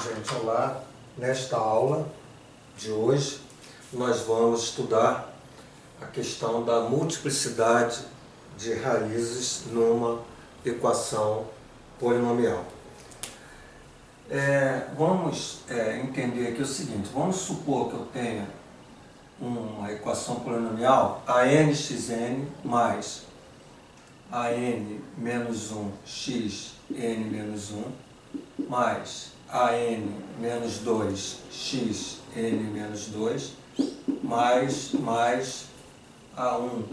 Gente, olá! Nesta aula de hoje nós vamos estudar a questão da multiplicidade de raízes numa equação polinomial. Vamos entender aqui o seguinte: vamos supor que eu tenha uma equação polinomial ANXN mais AN menos 1 x n menos 1 mais AN menos 2 x n menos 2 mais A1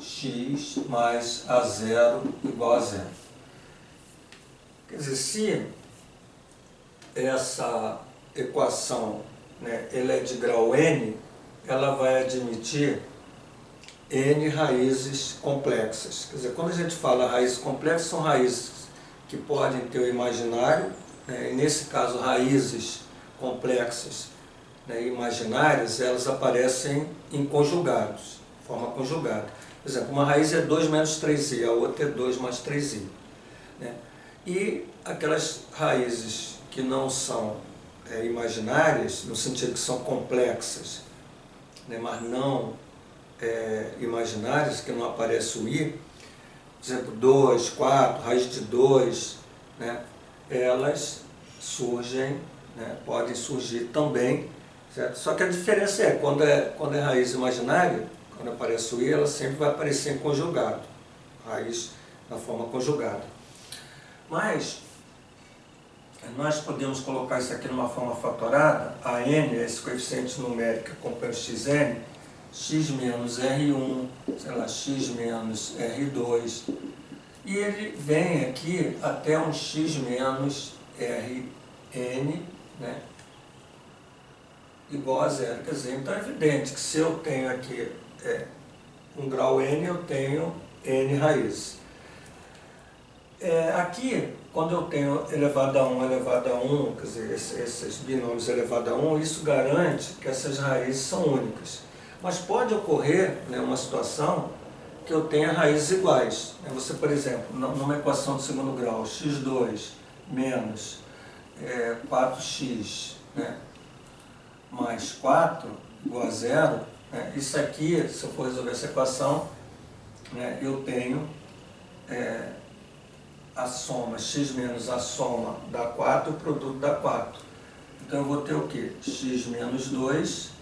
x mais A0 igual a zero. Quer dizer, se essa equação, ela é de grau n, ela vai admitir n raízes complexas. Quer dizer, quando a gente fala raízes complexas, são raízes que podem ter o imaginário, e nesse caso raízes complexas imaginárias, elas aparecem em conjugados, forma conjugada. Por exemplo, uma raiz é 2 menos 3i, a outra é 2 mais 3i. E aquelas raízes que não são imaginárias, no sentido que são complexas, mas não imaginárias, que não aparece o i, por exemplo, 2, 4, raiz de 2, elas surgem, podem surgir também, certo? Só que a diferença quando é raiz imaginária, quando aparece o i, ela sempre vai aparecer em conjugado, raiz na forma conjugada. Mas nós podemos colocar isso aqui numa forma fatorada. A n é esse coeficiente numérico que acompanha o xn, x menos R1, sei lá, x menos R2, e ele vem aqui até um x menos Rn, igual a zero. Quer dizer, então é evidente que se eu tenho aqui um grau n, eu tenho n raízes. Aqui, quando eu tenho elevado a 1, quer dizer, esses binômios elevado a 1, isso garante que essas raízes são únicas. Mas pode ocorrer uma situação que eu tenha raízes iguais. Você, por exemplo, numa equação de segundo grau, x2 menos 4x mais 4 igual a zero, isso aqui, se eu for resolver essa equação, eu tenho a soma, x menos a soma dá 4, o produto dá 4. Então eu vou ter o quê? X menos 2,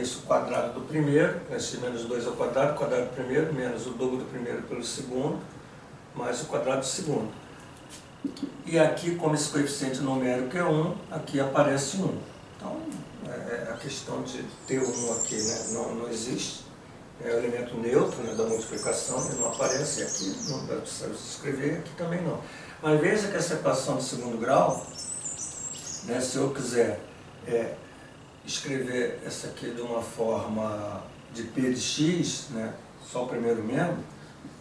isso, o quadrado do primeiro, x menos 2 ao quadrado, o quadrado do primeiro, menos o dobro do primeiro pelo segundo, mais o quadrado do segundo. E aqui, como esse coeficiente numérico é 1, aqui aparece 1. Então, a questão de ter 1 aqui não existe. É o elemento neutro da multiplicação, ele não aparece, e aqui não dá para escrever, aqui também não. Mas veja que essa equação de segundo grau, se eu quiser escrever essa aqui de uma forma de P de x, só o primeiro membro,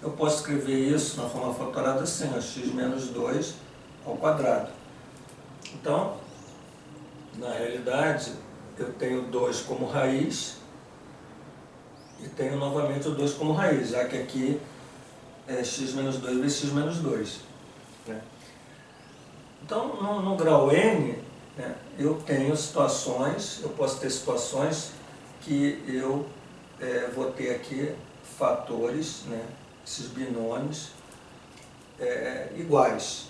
eu posso escrever isso na forma fatorada assim, x menos 2 ao quadrado. Então, na realidade, eu tenho 2 como raiz, e tenho novamente o 2 como raiz, já que aqui é x menos 2 vezes x menos 2. Então, no grau n, eu tenho situações, eu posso ter situações que eu vou ter aqui fatores, esses binômios iguais.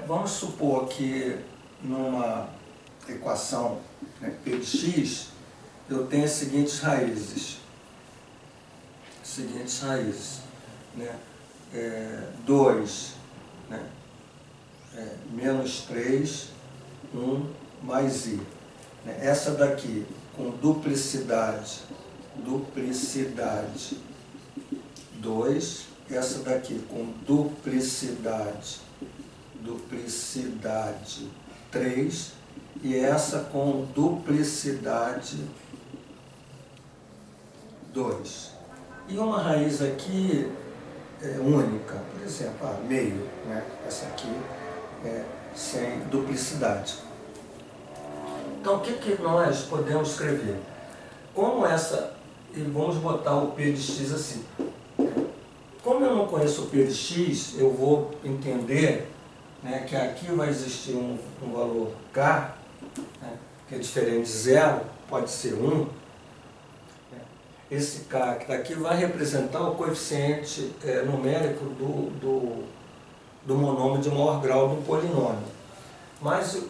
Vamos supor que numa equação P de x, eu tenho as seguintes raízes. 2 menos 3, 1 mais i. Essa daqui com duplicidade 2, essa daqui com duplicidade 3, e essa com duplicidade 2. E uma raiz aqui única, por exemplo, meio, essa aqui sem duplicidade. Então, o que nós podemos escrever? Como essa, e vamos botar o P de x assim. Como eu não conheço o P de x, eu vou entender né, que aqui vai existir um valor k, né, que é diferente de zero, pode ser 1. Esse k que está aqui vai representar o coeficiente numérico do monômio de maior grau do polinômio. Mas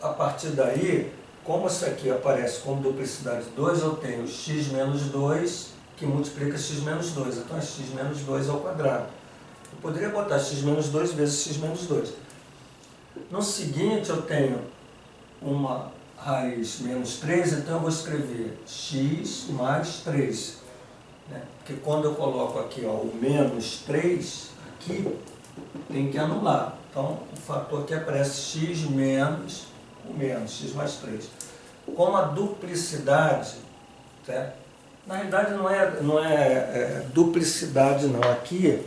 a partir daí, como isso aqui aparece como duplicidade 2, eu tenho x menos 2 que multiplica x menos 2. Então é x menos 2 ao quadrado. Eu poderia botar x menos 2 vezes x menos 2. No seguinte eu tenho uma raiz menos 3, então eu vou escrever x mais 3. Né? Porque quando eu coloco aqui ó, o menos 3, aqui tem que anular. Então o fator que aparece x menos o menos, x mais 3. Como a duplicidade, certo? Na realidade não é duplicidade não. Aqui,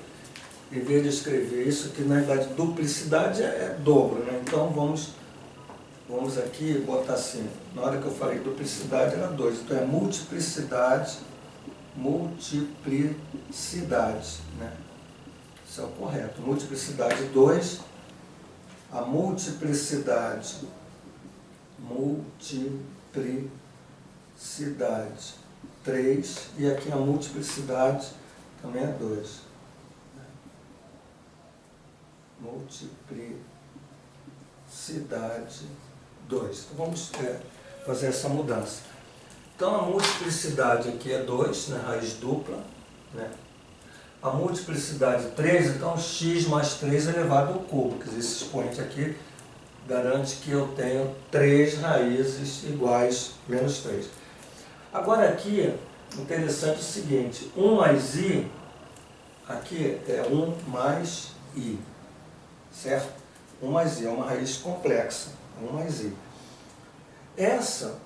em vez de escrever isso, que na realidade duplicidade é dobro, né? Então vamos aqui botar assim, na hora que eu falei duplicidade era 2, então é multiplicidade, né? Isso é o correto. Multiplicidade 2, a multiplicidade 3, e aqui a multiplicidade também é 2. Multiplicidade 2. Então vamos fazer essa mudança. Então a multiplicidade aqui é 2, né, raiz dupla, né? A multiplicidade 3, então x mais 3 elevado ao cubo, quer dizer, esse expoente aqui garante que eu tenho 3 raízes iguais menos 3. Agora aqui, interessante o seguinte, 1 mais i, aqui é 1 mais i, certo? 1 mais i é uma raiz complexa, 1 mais i. Essa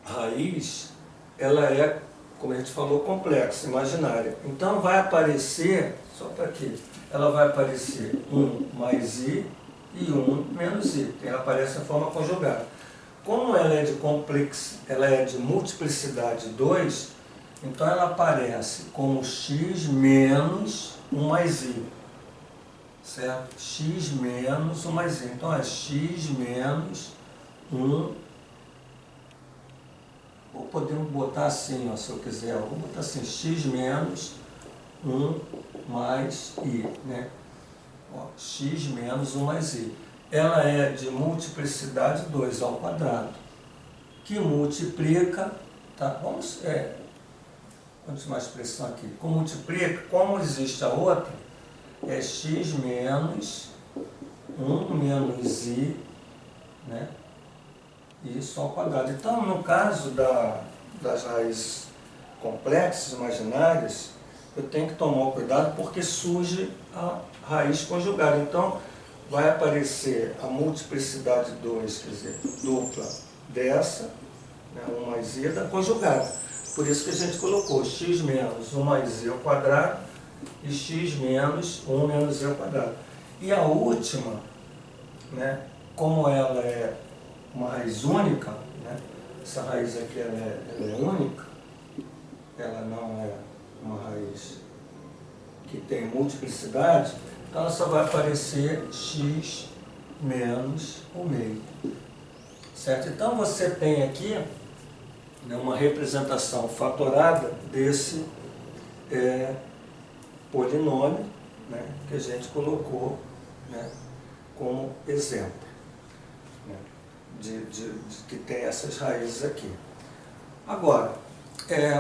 raiz, ela é, como a gente falou, complexa, imaginária. Então vai aparecer, só para aqui, ela vai aparecer 1 mais i e 1 menos i, ela aparece em forma conjugada. Como ela é de multiplicidade 2, então ela aparece como x menos 1 mais i, certo? X menos 1 mais i, então é x menos 1. Ou podemos botar assim, ó, se eu quiser, eu vou botar assim, x menos 1 mais i, né? Ó, x menos 1 mais i. Ela é de multiplicidade 2 ao quadrado, que multiplica, tá? Vamos uma expressão aqui, como existe a outra, é x menos 1 menos i, né? Isso ao quadrado. Então, no caso das raízes complexas, imaginárias, eu tenho que tomar cuidado porque surge a raiz conjugada. Então, vai aparecer a multiplicidade 2, quer dizer, dupla dessa, né, 1 mais i da conjugada. Por isso que a gente colocou x menos 1 mais i ao quadrado e x menos 1 menos i ao quadrado. E a última, né, como ela é uma raiz única, né, essa raiz aqui ela é única, ela não é uma raiz que tem multiplicidade, então ela só vai aparecer x menos o meio. Certo? Então você tem aqui, né, uma representação fatorada desse polinômio, né, que a gente colocou, né, como exemplo, né, de que tem essas raízes aqui. Agora,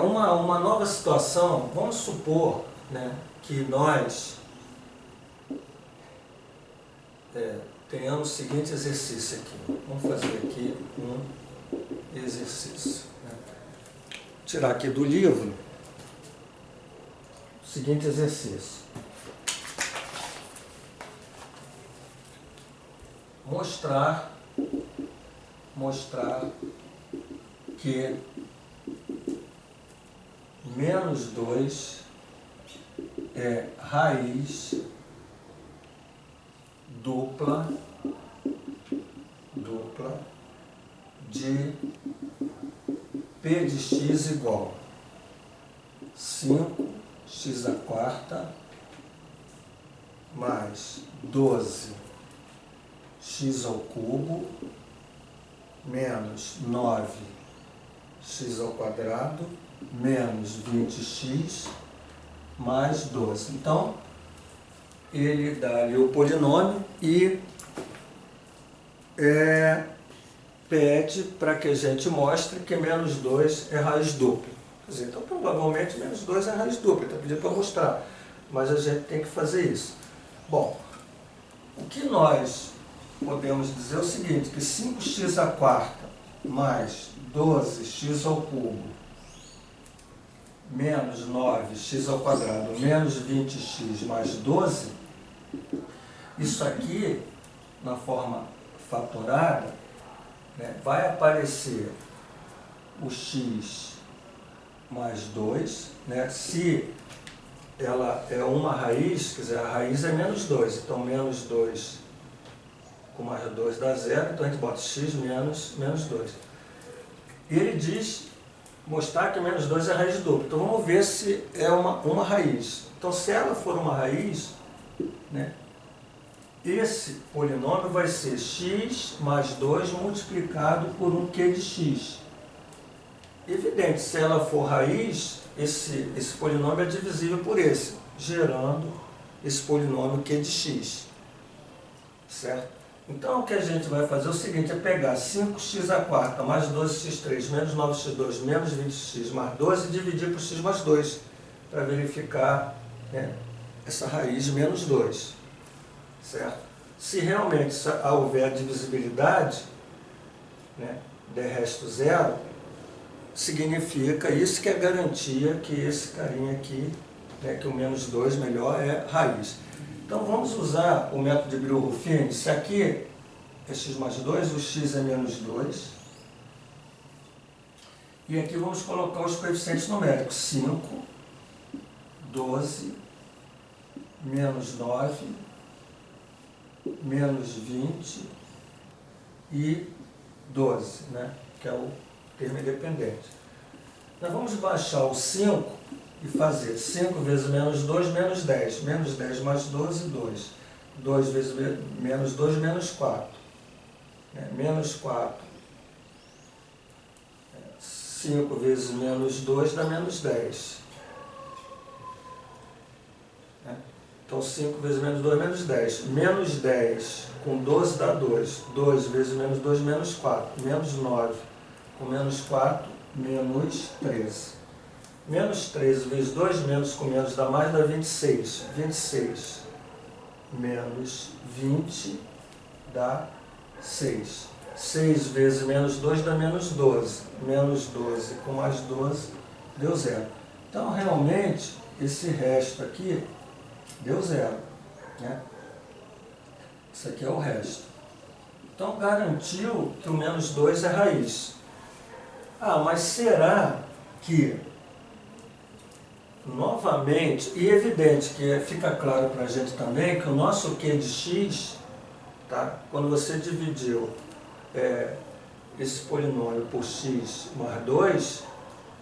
uma nova situação, vamos supor, né, que nós tenhamos o seguinte exercício aqui. Vamos fazer aqui um exercício, né? Tirar aqui do livro o seguinte exercício. Mostrar que menos 2 é raiz dupla de P de x igual 5x² mais 12 x ao cubo menos 9x ao quadrado menos 20x mais 12. Então, ele dá ali o polinômio e pede para que a gente mostre que menos 2 é raiz dupla. Quer dizer, então, provavelmente, menos 2 é raiz dupla, está pedindo para mostrar, mas a gente tem que fazer isso. Bom, o que nós podemos dizer é o seguinte, que 5x à quarta mais 12x ao cubo menos 9x ao quadrado menos 20x mais 12, isso aqui, na forma fatorada, né, vai aparecer o x mais 2, né, se ela é uma raiz, quer dizer, a raiz é menos 2, então menos 2 com mais 2 dá 0, então a gente bota x menos 2. E ele diz, mostrar que menos 2 é raiz dupla. Então vamos ver se é uma raiz. Então se ela for uma raiz, né, esse polinômio vai ser x mais 2 multiplicado por um q de x. Evidente, se ela for raiz, esse polinômio é divisível por esse, gerando esse polinômio q de x. Certo? Então, o que a gente vai fazer é o seguinte, é pegar 5x à quarta mais 12x3 menos 9x2 menos 20x mais 12 e dividir por x mais 2, para verificar, né, essa raiz de menos 2. Certo? Se realmente houver divisibilidade, né, der resto zero, significa isso que é garantia que esse carinha aqui, né, que o menos 2 melhor é raiz. Então vamos usar o método de Brillouin-Ruffini. Se aqui é x mais 2, o x é menos 2. E aqui vamos colocar os coeficientes numéricos. 5, 12, menos 9, menos 20 e 12, né? Que é o termo independente. Nós vamos baixar o 5 e fazer 5 vezes menos 2, menos 10. Menos 10 mais 12, 2. 2 vezes menos 2, menos 4. Menos 4. 5 vezes menos 2 dá menos 10. Então 5 vezes menos 2, menos 10. Menos 10 com 12 dá 2. 2 vezes menos 2, menos 4. Menos 9 com menos 4, menos 13. Menos 13 vezes 2, menos com menos dá mais, dá 26. 26 menos 20 dá 6. 6 vezes menos 2 dá menos 12. Menos 12 com mais 12 deu 0. Então, realmente, esse resto aqui deu 0. Né? Isso aqui é o resto. Então, garantiu que o menos 2 é raiz. Ah, mas será que novamente, e evidente que fica claro para a gente também que o nosso Q de x, tá? Quando você dividiu esse polinômio por x mais 2,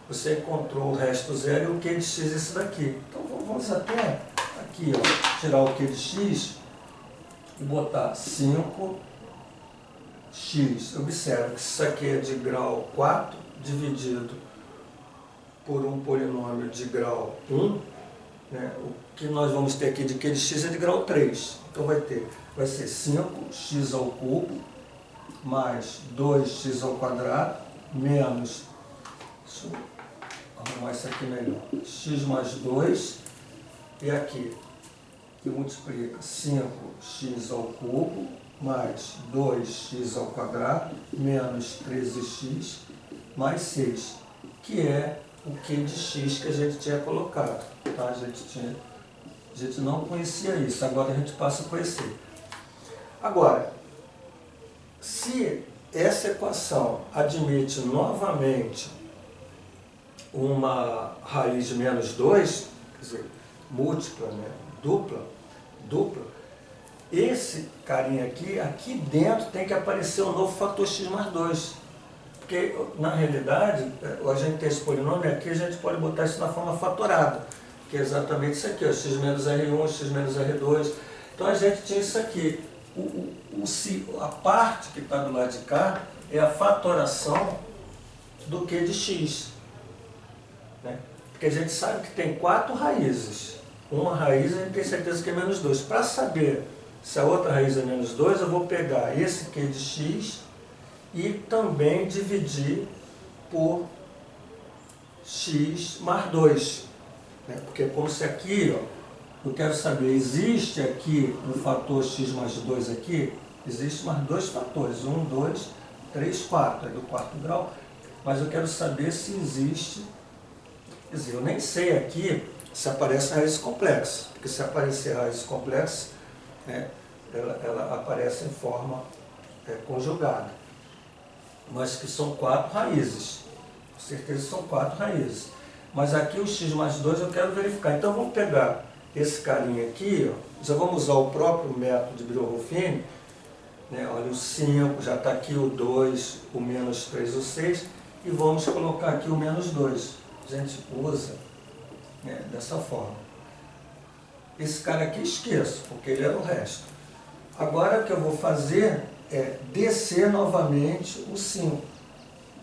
você encontrou o resto zero e o Q de x é esse daqui. Então vamos até aqui, ó, tirar o Q de x e botar 5x. Observa que isso aqui é de grau 4 dividido por um polinômio de grau 1, né? O que nós vamos ter aqui de Q de x é de grau 3. Então vai ser 5x ao cubo mais 2x ao quadrado menos, deixa eu arrumar isso aqui melhor, x mais 2, e aqui que multiplica 5x ao cubo mais 2x ao quadrado menos 13x mais 6, que é o Q de x que a gente tinha colocado. Tá? A gente não conhecia isso, agora a gente passa a conhecer. Agora, se essa equação admite novamente uma raiz de menos 2, quer dizer, múltipla, né? dupla, esse carinha aqui dentro tem que aparecer um novo fator x mais 2. Porque, na realidade, a gente tem esse polinômio aqui, a gente pode botar isso na forma fatorada, que é exatamente isso aqui, ó, x menos R1, x menos R2. Então, a gente tinha isso aqui. a parte que está do lado de cá é a fatoração do Q de x. Né? Porque a gente sabe que tem 4 raízes. Uma raiz a gente tem certeza que é menos 2. Para saber se a outra raiz é menos 2, eu vou pegar esse Q de x e também dividir por x mais 2. Né? Porque é como se aqui, ó, eu quero saber, existe aqui um fator x mais 2 aqui? Existe mais 2 fatores, 1, 2, 3, 4, é do quarto grau, mas eu quero saber se existe, quer dizer, eu nem sei aqui se aparece raiz complexa, porque se aparecer raiz complexa, né, ela aparece em forma conjugada, mas que são 4 raízes, com certeza são 4 raízes, mas aqui o x mais 2 eu quero verificar, então vamos pegar esse carinha aqui, ó, já vamos usar o próprio método de Birolfini, né, olha o 5, já está aqui o 2, o menos 3, o 6, e vamos colocar aqui o menos 2. A gente usa, né, dessa forma. Esse cara aqui esqueço, porque ele era o resto. Agora o que eu vou fazer é descer novamente o 5.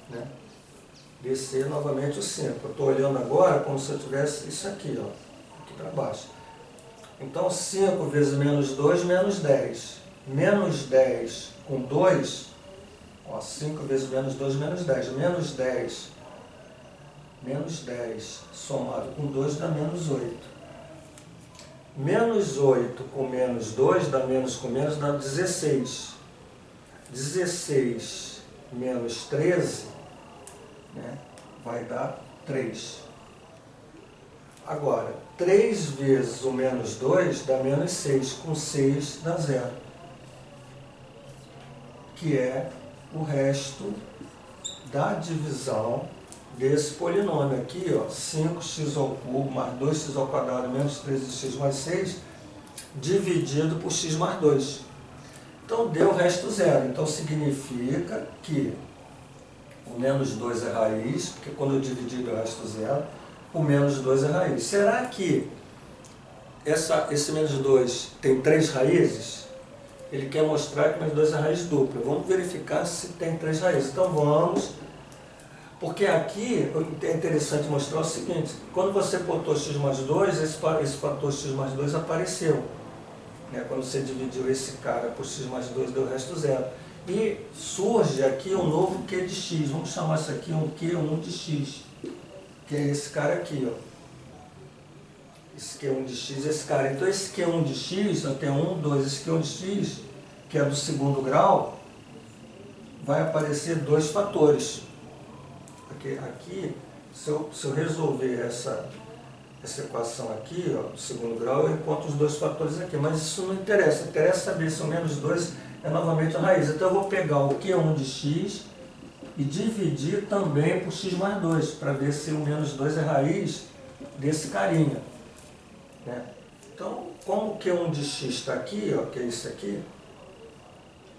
Né? Descer novamente o 5. Eu estou olhando agora como se eu tivesse isso aqui, ó, aqui para baixo. Então 5 vezes menos 2, menos 10. Menos 10 com 2, ó, 5 vezes menos 2, menos 10. Menos 10 somado com 2 dá menos 8. Menos 8 com menos 2 dá menos com menos, dá 16. 16 menos 13, né, vai dar 3. Agora, 3 vezes o menos 2 dá menos 6, com 6 dá 0. Que é o resto da divisão desse polinômio aqui, ó, 5x ao cubo mais 2x ao quadrado menos 13x mais 6, dividido por x mais 2. Então deu o resto 0. Então significa que o menos 2 é raiz, porque quando eu dividir deu o resto 0, o menos 2 é raiz. Será que esse menos 2 tem 3 raízes? Ele quer mostrar que o menos 2 é raiz dupla. Vamos verificar se tem 3 raízes. Então vamos, porque aqui é interessante mostrar o seguinte, quando você botou x mais 2, esse fator x mais 2 apareceu. Né? Quando você dividiu esse cara por x mais 2, deu o resto 0. E surge aqui um novo Q de x. Vamos chamar isso aqui um Q1 de x, que é esse cara aqui, ó. Esse Q1 de x, esse cara. Então esse Q1 de x, eu tenho 1, 2, esse Q1 de x, que é do segundo grau, vai aparecer 2 fatores. Porque aqui, se eu resolver essa equação aqui, ó, do segundo grau, eu encontro os 2 fatores aqui. Mas isso não interessa. Interessa saber se o menos 2 é novamente a raiz. Então eu vou pegar o Q1 de x e dividir também por x mais 2, para ver se o menos 2 é raiz desse carinha. Né? Então, como o Q1 de x está aqui, ó, que é isso aqui,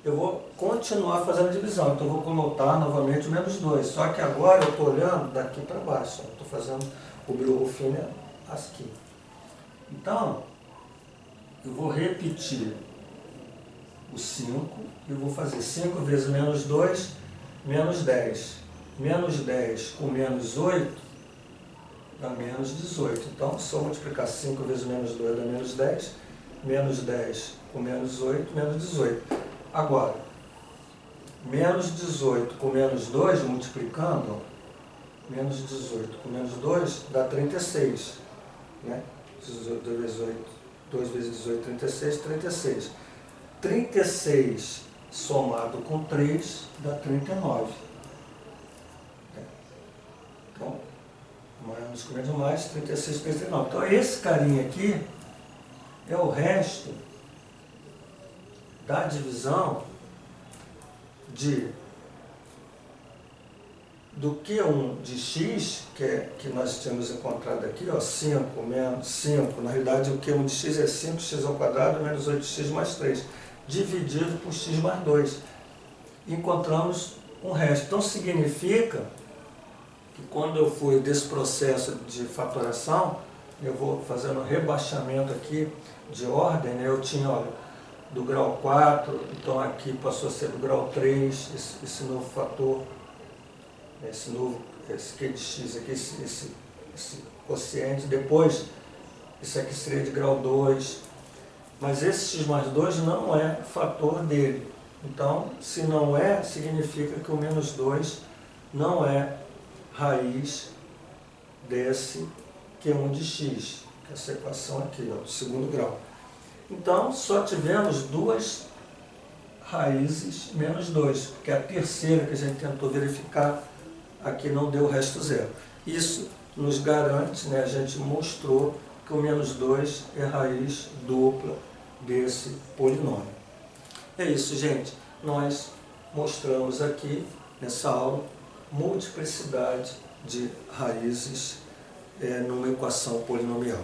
eu vou continuar fazendo a divisão. Então eu vou conotar novamente o menos 2. Só que agora eu estou olhando daqui para baixo. Estou fazendo o Birolfini aqui. Então, eu vou repetir o 5. E vou fazer 5 vezes menos 2, menos 10. Menos 10 com menos 8 dá menos 18. Então, se eu multiplicar 5 vezes menos 2 dá menos 10. Menos 10 com menos 8, menos 18. Agora, menos 18 com menos 2, multiplicando, menos 18 com menos 2 dá 36. Né? 2 vezes 8, 2 vezes 18, 36, 36. 36 somado com 3 dá 39. Então, menos com menos mais, 36, 39. Então, esse carinha aqui é o resto da divisão do Q1 de x, que nós tínhamos encontrado aqui, ó, 5 menos 5, na realidade o Q1 de x é 5x ao quadrado menos 8x mais 3, dividido por x mais 2. Encontramos um resto. Então significa que quando eu fui desse processo de fatoração, eu vou fazendo rebaixamento aqui de ordem, né? Eu tinha, olha, do grau 4, então aqui passou a ser do grau 3, esse novo fator, esse Q de x aqui, esse quociente, depois isso aqui seria de grau 2, mas esse x mais 2 não é fator dele. Então, se não é, significa que o menos 2 não é raiz desse Q1 de x, que é essa equação aqui, ó, do segundo grau. Então, só tivemos duas raízes menos 2, porque a terceira que a gente tentou verificar aqui não deu o resto zero. Isso nos garante, né, a gente mostrou que o menos 2 é raiz dupla desse polinômio. É isso, gente. Nós mostramos aqui, nessa aula, multiplicidade de raízes numa equação polinomial.